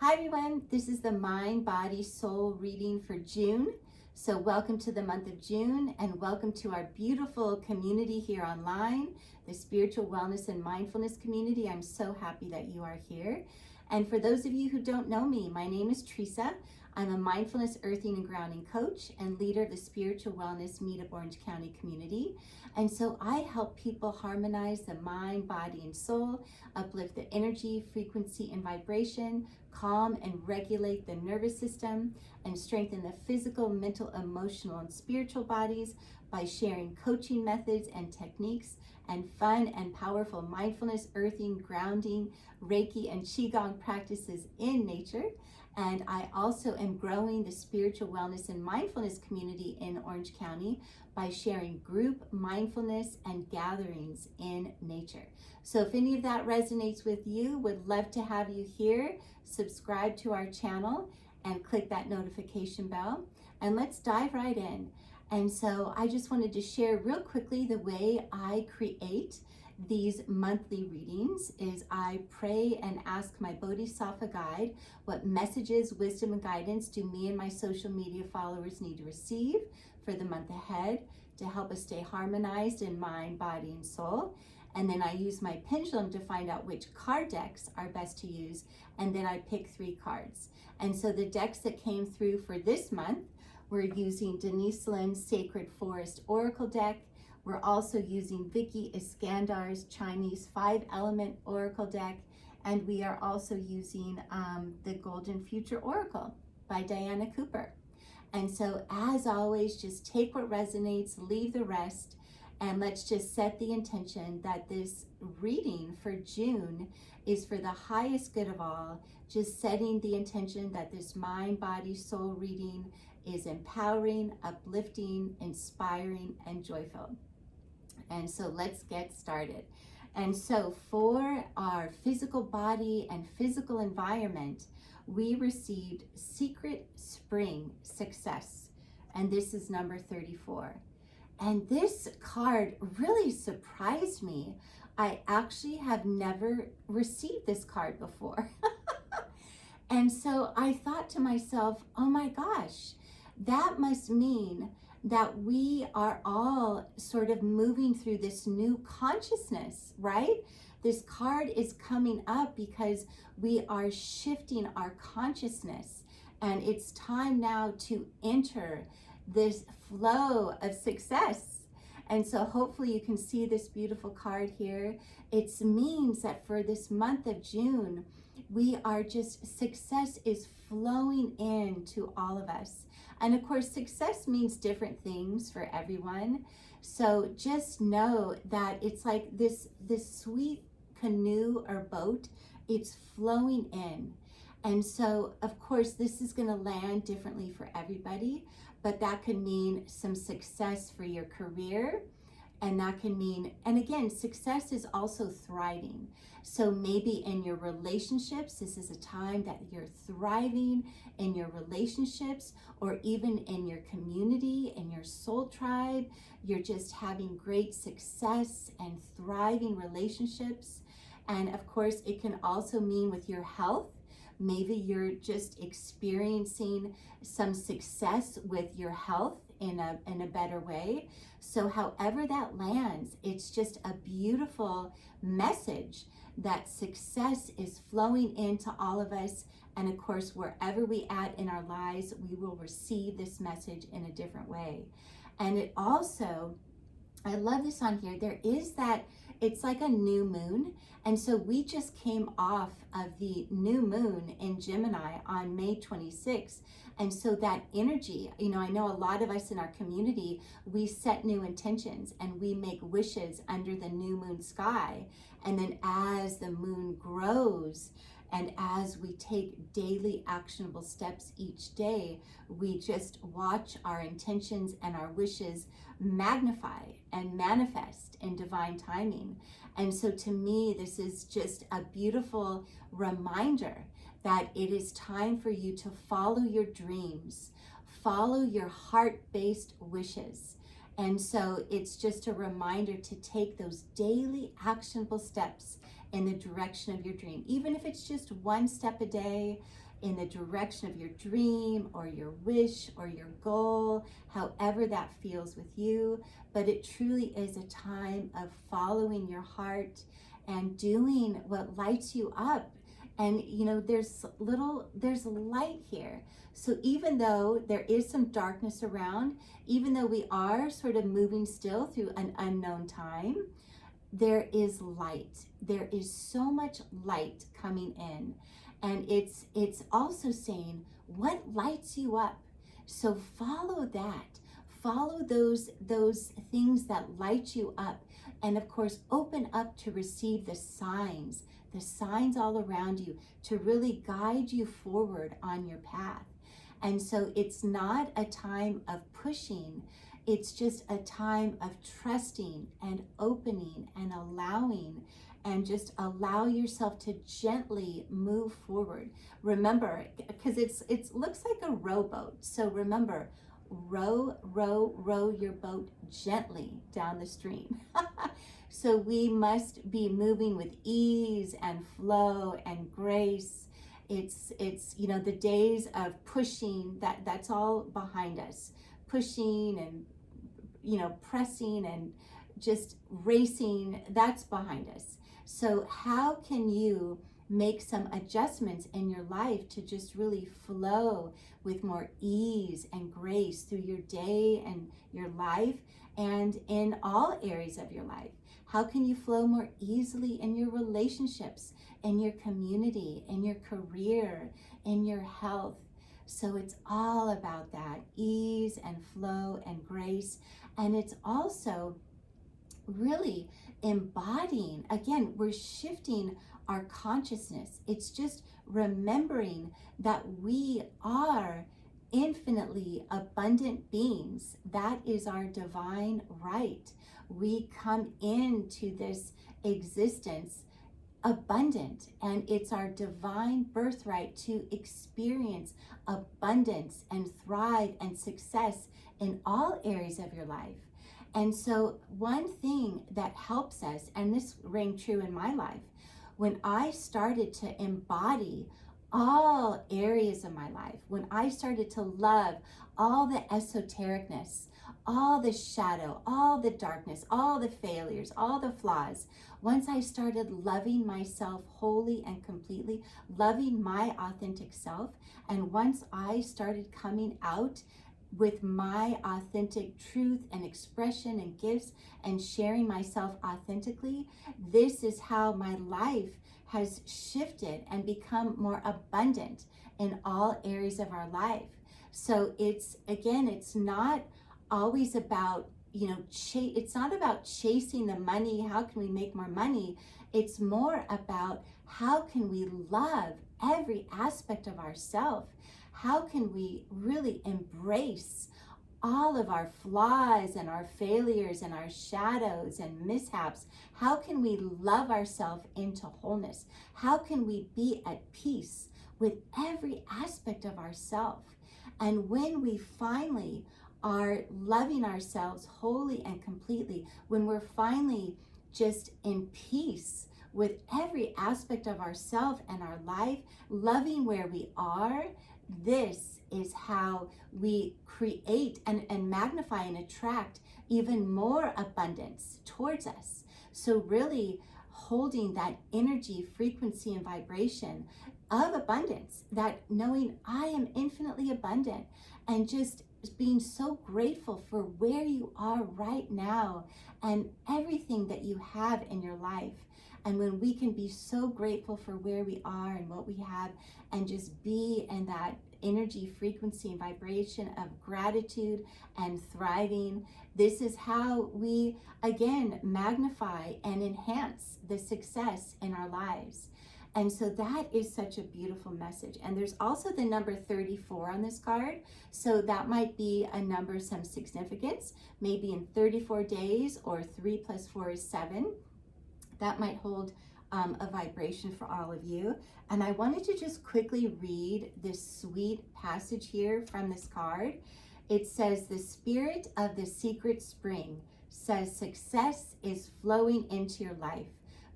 Hi everyone, this is the Mind, Body, Soul reading for June. So welcome to the month of June and welcome to our beautiful community here online, the Spiritual Wellness and Mindfulness community. I'm so happy that you are here. And for those of you who don't know me, my name is Teresa. I'm a mindfulness, earthing, and grounding coach and leader of the Spiritual Wellness Meetup Orange County community. And so I help people harmonize the mind, body, and soul, uplift the energy, frequency, and vibration, calm and regulate the nervous system, and strengthen the physical, mental, emotional, and spiritual bodies by sharing coaching methods and techniques and fun and powerful mindfulness, earthing, grounding, Reiki, and Qigong practices in nature. And I also am growing the spiritual wellness and mindfulness community in Orange County by sharing group mindfulness and gatherings in nature. So if any of that resonates with you, would love to have you here. Subscribe to our channel and click that notification bell. And let's dive right in. And so I just wanted to share real quickly the way I create these monthly readings is I pray and ask my Bodhisattva guide what messages, wisdom, and guidance do me and my social media followers need to receive for the month ahead to help us stay harmonized in mind, body, and soul. And then I use my pendulum to find out which card decks are best to use, and then I pick 3 cards. And so the decks that came through for this month, we're using Denise Linn's Sacred Forest Oracle deck. We're also using Vicki Iskandar's Chinese 5-element Oracle deck, and we are also using the Golden Future Oracle by Diana Cooper. And so as always, just take what resonates, leave the rest, and let's just set the intention that this reading for June is for the highest good of all, just setting the intention that this mind, body, soul reading is empowering, uplifting, inspiring, and joyful. And so let's get started. And so for our physical body and physical environment, we received Secret Spring Success. And this is number 34. And this card really surprised me. I actually have never received this card before. And so I thought to myself, oh my gosh, that must mean that we are all sort of moving through this new consciousness, right? This card is coming up because we are shifting our consciousness, and it's time now to enter this flow of success. And so hopefully you can see this beautiful card here. It means that for this month of June, we are just, success is flowing into all of us. And of course, success means different things for everyone. So just know that it's like this sweet canoe or boat, it's flowing in. And so, of course, this is going to land differently for everybody, but that could mean some success for your career. And that can mean, and again, success is also thriving. So maybe in your relationships, this is a time that you're thriving in your relationships, or even in your community, in your soul tribe, you're just having great success and thriving relationships. And of course, it can also mean with your health. Maybe you're just experiencing some success with your health in a better way. So however that lands, it's just a beautiful message that success is flowing into all of us. And of course, wherever we at in our lives, we will receive this message in a different way. And it also, I love this on here, there is that, it's like a new moon. And so we just came off of the new moon in Gemini on May 26th. And so that energy, I know a lot of us in our community, we set new intentions and we make wishes under the new moon sky. And then as the moon grows, and as we take daily actionable steps each day, we just watch our intentions and our wishes magnify and manifest in divine timing. And so to me, this is just a beautiful reminder that it is time for you to follow your dreams, follow your heart-based wishes. And so it's just a reminder to take those daily actionable steps in the direction of your dream. Even if it's just one step a day, in the direction of your dream or your wish or your goal, however that feels with you. But it truly is a time of following your heart and doing what lights you up. And you know, there's light here. So even though there is some darkness around, even though we are sort of moving still through an unknown time, there is light. There is so much light coming in. And it's also saying what lights you up. So follow that. Follow those things that light you up. And of course, open up to receive the signs all around you to really guide you forward on your path. And so it's not a time of pushing. It's just a time of trusting and opening and allowing, and just allow yourself to gently move forward. Remember, because it looks like a rowboat. So remember, row your boat gently down the stream. So we must be moving with ease and flow and grace. It's you know, the days of pushing, that's all behind us. Pushing and, you know, pressing and just racing, that's behind us. So how can you make some adjustments in your life to just really flow with more ease and grace through your day and your life and in all areas of your life? How can you flow more easily in your relationships, in your community, in your career, in your health? So it's all about that ease and flow and grace. And it's also really embodying, again, we're shifting our consciousness. It's just remembering that we are infinitely abundant beings. That is our divine right. We come into this existence abundant, and it's our divine birthright to experience abundance and thrive and success in all areas of your life. And so one thing that helps us, and this rang true in my life, when I started to embody all areas of my life, when I started to love all the esotericness, all the shadow, all the darkness, all the failures, all the flaws, once I started loving myself wholly and completely, loving my authentic self, and once I started coming out with my authentic truth and expression and gifts and sharing myself authentically, this is how my life has shifted and become more abundant in all areas of our life. So it's not always about, you know, it's not about chasing the money. How can we make more money? It's more about how can we love every aspect of ourselves? How can we really embrace all of our flaws and our failures and our shadows and mishaps? How can we love ourselves into wholeness? How can we be at peace with every aspect of ourselves? And when we finally are loving ourselves wholly and completely, when we're finally just in peace with every aspect of ourselves and our life, loving where we are, this is how we create and magnify and attract even more abundance towards us. So really holding that energy, frequency, and vibration of abundance, that knowing I am infinitely abundant, and just being so grateful for where you are right now and everything that you have in your life. And when we can be so grateful for where we are and what we have, and just be in that energy, frequency, and vibration of gratitude and thriving, this is how we, again, magnify and enhance the success in our lives. And so that is such a beautiful message. And there's also the number 34 on this card. So that might be a number, some significance, maybe in 34 days, or 3 + 4 is 7. That might hold a vibration for all of you. And I wanted to just quickly read this sweet passage here from this card. It says, the spirit of the secret spring says success is flowing into your life.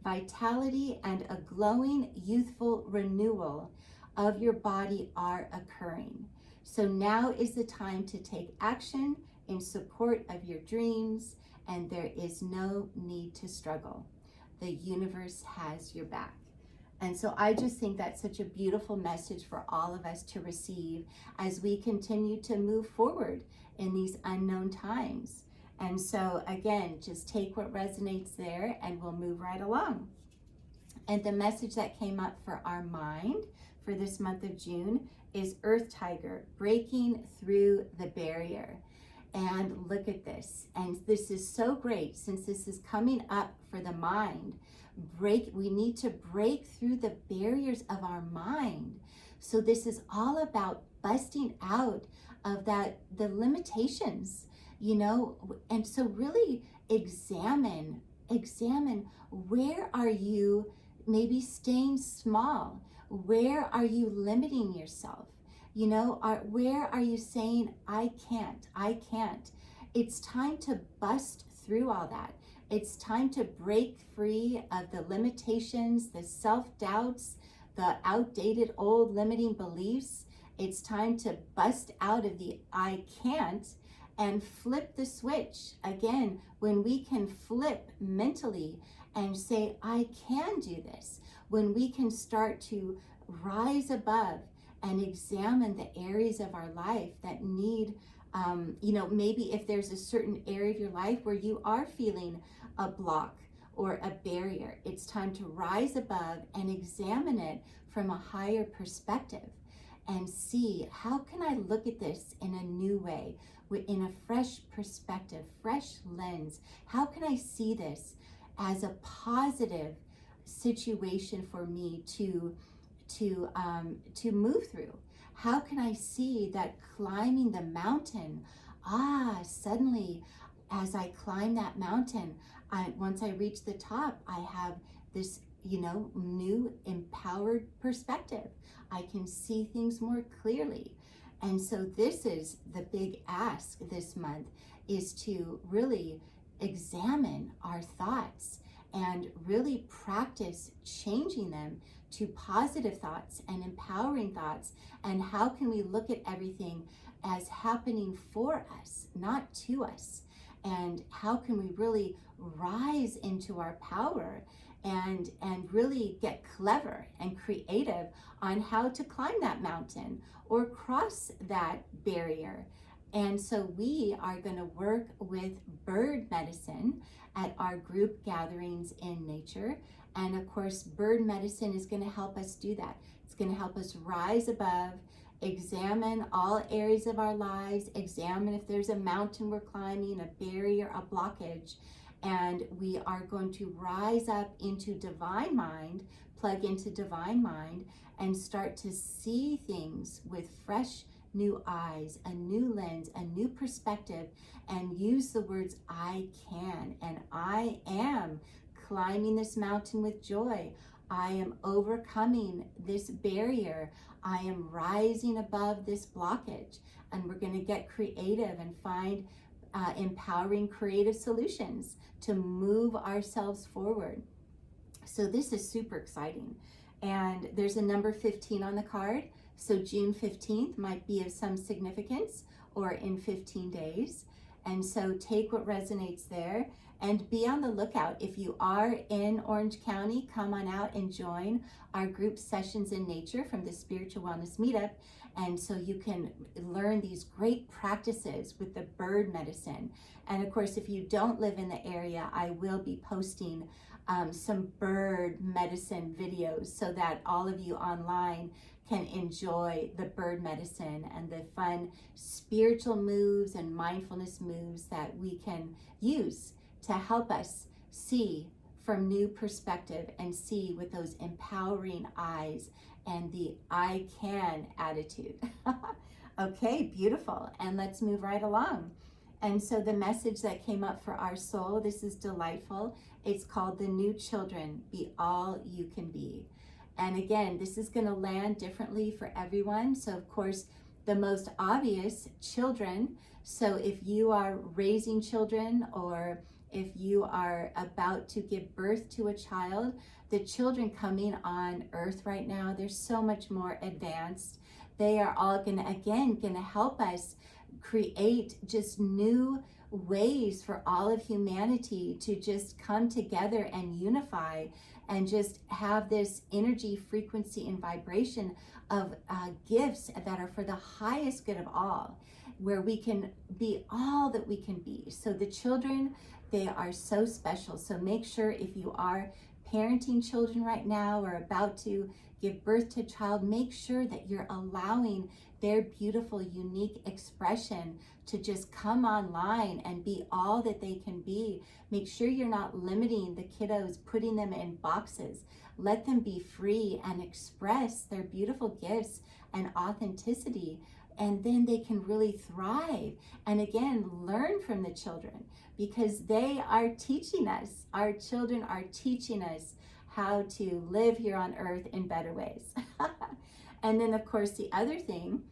Vitality and a glowing youthful renewal of your body are occurring. So now is the time to take action in support of your dreams, and there is no need to struggle. The universe has your back. And so I just think that's such a beautiful message for all of us to receive as we continue to move forward in these unknown times. And so again, just take what resonates there and we'll move right along. And the message that came up for our mind for this month of June is Earth Tiger, breaking through the barrier. And look at this. And this is so great since this is coming up for the mind. We need to break through the barriers of our mind. So this is all about busting out of the limitations, and so really examine where are you maybe staying small? Where are you limiting yourself? Where are you saying, I can't? It's time to bust through all that. It's time to break free of the limitations, the self-doubts, the outdated old limiting beliefs. It's time to bust out of the I can't and flip the switch. Again, when we can flip mentally and say, I can do this, when we can start to rise above and examine the areas of our life that need, maybe if there's a certain area of your life where you are feeling a block or a barrier, it's time to rise above and examine it from a higher perspective and see, how can I look at this in a new way, in a fresh perspective, fresh lens? How can I see this as a positive situation for me to move through? How can I see that climbing the mountain, suddenly as I climb that mountain, once I reach the top, I have this, new empowered perspective. I can see things more clearly. And so this is the big ask this month, is to really examine our thoughts and really practice changing them to positive thoughts and empowering thoughts. And how can we look at everything as happening for us, not to us? And how can we really rise into our power and really get clever and creative on how to climb that mountain or cross that barrier? And so we are going to work with bird medicine at our group gatherings in nature. And of course, bird medicine is going to help us do that. It's going to help us rise above, examine all areas of our lives, examine if there's a mountain we're climbing, a barrier, a blockage, and we are going to rise up into divine mind, plug into divine mind, and start to see things with fresh new eyes, a new lens, a new perspective, and use the words I can and I am climbing this mountain with joy. I am overcoming this barrier. I am rising above this blockage. And we're going to get creative and find empowering creative solutions to move ourselves forward. So this is super exciting. And there's a number 15 on the card. So June 15th might be of some significance, or in 15 days. And so take what resonates there and be on the lookout. If you are in Orange County, come on out and join our group sessions in nature from the Spiritual Wellness Meetup. And so you can learn these great practices with the bird medicine. And of course, if you don't live in the area, I will be posting some bird medicine videos so that all of you online can enjoy the bird medicine and the fun spiritual moves and mindfulness moves that we can use to help us see from new perspective and see with those empowering eyes and the I can attitude. Okay, beautiful. And let's move right along. And so the message that came up for our soul, this is delightful. It's called The New Children, Be All You Can Be. And again, this is going to land differently for everyone. So of course, the most obvious, children. So if you are raising children, or if you are about to give birth to a child, the children coming on earth right now, they're so much more advanced. They are all gonna help us create just new ways for all of humanity to just come together and unify and just have this energy, frequency, and vibration of gifts that are for the highest good of all, where we can be all that we can be. So the children, they are so special. So make sure, if you are parenting children right now or about to give birth to a child, make sure that you're allowing their beautiful, unique expression to just come online and be all that they can be. Make sure you're not limiting the kiddos, putting them in boxes. Let them be free and express their beautiful gifts and authenticity, and then they can really thrive and again learn from the children, because they are teaching us, our children are teaching us how to live here on earth in better ways. And then of course the other thing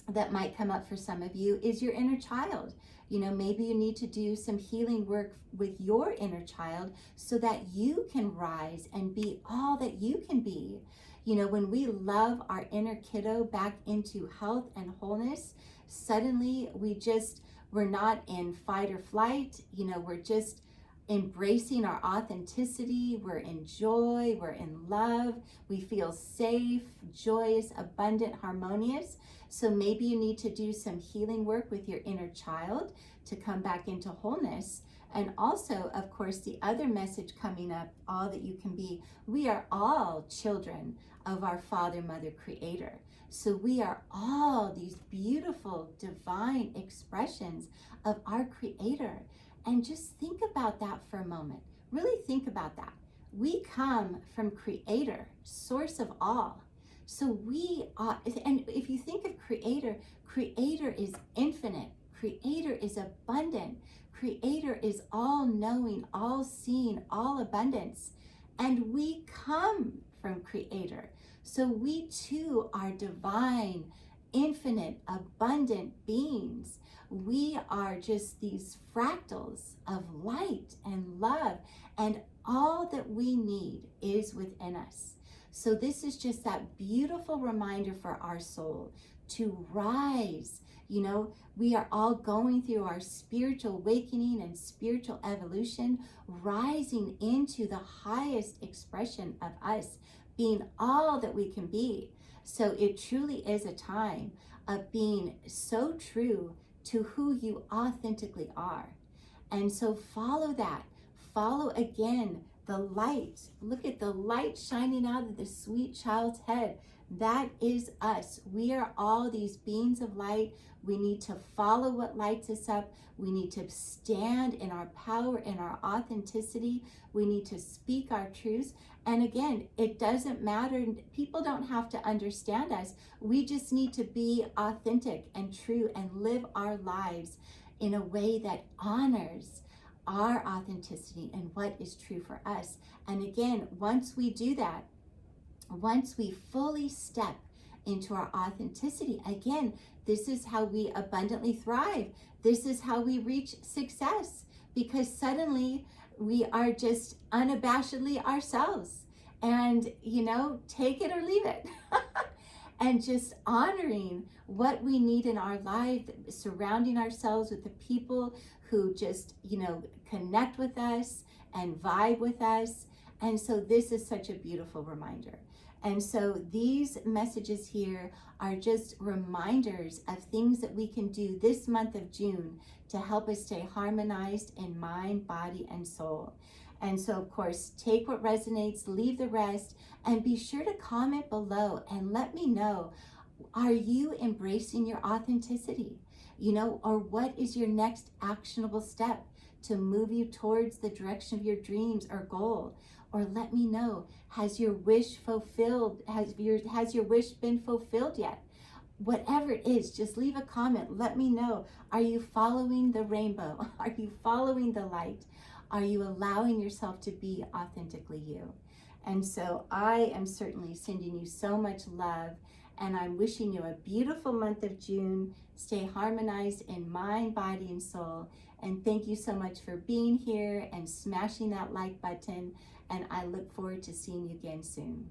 that might come up for some of you is your inner child. You know, maybe you need to do some healing work with your inner child so that you can rise and be all that you can be. You know, when we love our inner kiddo back into health and wholeness, suddenly we're not in fight or flight. You know, we're just embracing our authenticity. We're in joy, we're in love, we feel safe, joyous, abundant, harmonious. So maybe you need to do some healing work with your inner child to come back into wholeness. And also, of course, the other message coming up, all that you can be, we are all children of our Father, Mother, Creator. So we are all these beautiful, divine expressions of our Creator. And just think about that for a moment. Really think about that. We come from Creator, source of all. So we are, and if you think of Creator, Creator is infinite. Creator is abundant. Creator is all knowing, all seeing, all abundance. And we come from Creator. So we too are divine, infinite, abundant beings. We are just these fractals of light and love, and all that we need is within us. So this is just that beautiful reminder for our soul to rise. You know, we are all going through our spiritual awakening and spiritual evolution, rising into the highest expression of us, being all that we can be. So it truly is a time of being so true to who you authentically are. And so follow that. Follow again the light. Look at the light shining out of the sweet child's head. That is us. We are all these beings of light. We need to follow what lights us up. We need to stand in our power and our authenticity. We need to speak our truths. And again, it doesn't matter. People don't have to understand us. We just need to be authentic and true and live our lives in a way that honors our authenticity and what is true for us. And again, once we do that, once we fully step into our authenticity, again, this is how we abundantly thrive. This is how we reach success, because suddenly we are just unabashedly ourselves, and you know, take it or leave it. And just honoring what we need in our life, surrounding ourselves with the people who just, you know, connect with us and vibe with us. And so this is such a beautiful reminder. And so these messages here are just reminders of things that we can do this month of June to help us stay harmonized in mind, body, and soul. And so, of course, take what resonates, leave the rest, and be sure to comment below and let me know, are you embracing your authenticity? You know, or what is your next actionable step to move you towards the direction of your dreams or goal? Or let me know, has your wish fulfilled? Has your wish been fulfilled yet? Whatever it is, just leave a comment. Let me know. Are you following the rainbow? Are you following the light? Are you allowing yourself to be authentically you? And so I am certainly sending you so much love, and I'm wishing you a beautiful month of June. Stay harmonized in mind, body, and soul. And thank you so much for being here and smashing that like button and I look forward to seeing you again soon.